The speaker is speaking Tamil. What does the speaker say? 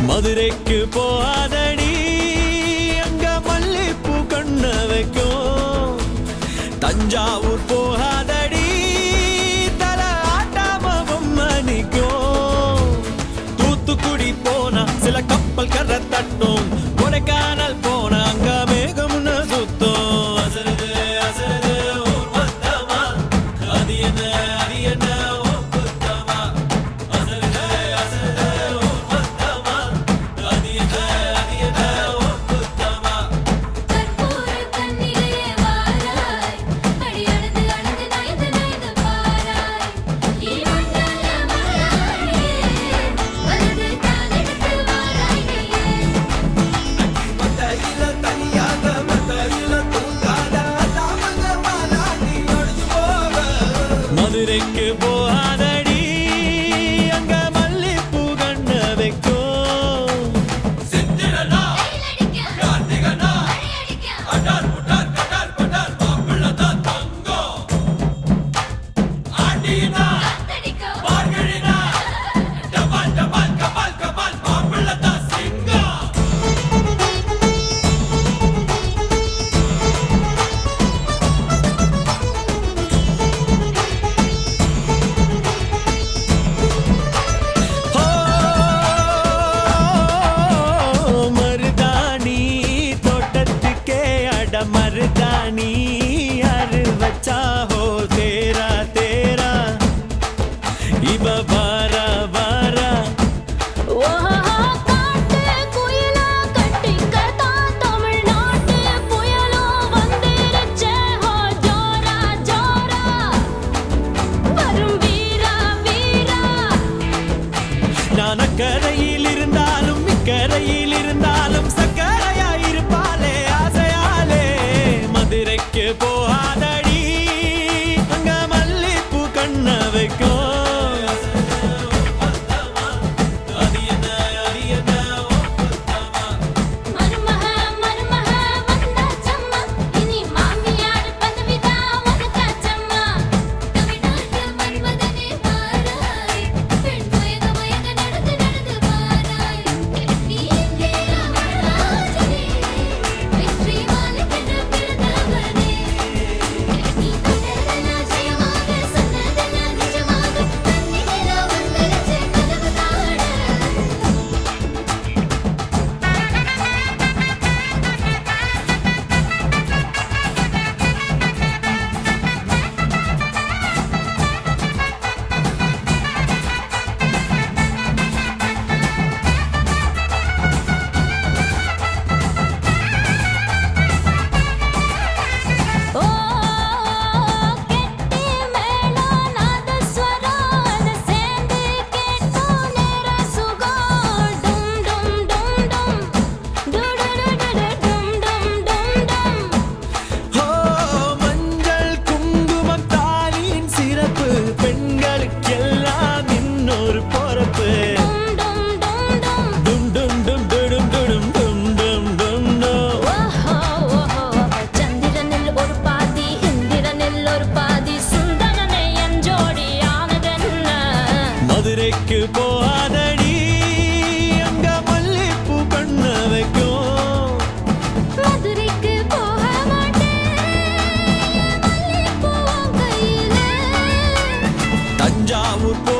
மதுரைக்கு போகாதடி அங்க மல்லிப்பூ கண்ண வைக்கும். தஞ்சாவூர் போகாதடி தல ஆட்டாம பொம்மணிக்கும். தூத்துக்குடி போனா சில கப்பல் கரை தட்டும். கொடைக்கானல் போனா அங்க மேகம்னு சுத்தும். அசருது அசருது ஊர் மொத்தமா அது என்ன அது என்ன மதுரைக்கு போகாதடி அங்க மல்லிப்பூ கண்ண வைக்கும். मर्दानी यार बच्चा हो तेरा तेरा इब बारा बारा நான் அக்கரையில் இருந்தாலும் இக்கரையில் இருந்தாலும் சக்கரையாயிருப்பாலே ஆசையாலே. மதுரைக்கு போகாதடி அங்க மல்லிப்பூ கண்ண வைக்கும். பெண்களுக்கெல்லாம் இன்னொரு பொறுப்பு. சந்திரனில் ஒரு பாதி இந்திரனில் ஒரு பாதி சுந்தரனை என் ஜோடி ஆனதென்ன. மதுரைக்கு போகாதடி அங்க மல்லிப்பூ கண்ண வைக்கும். மதுரைக்கு போக மாட்டேன் மல்லிப்பூ கையில. தஞ்சாவூர் போ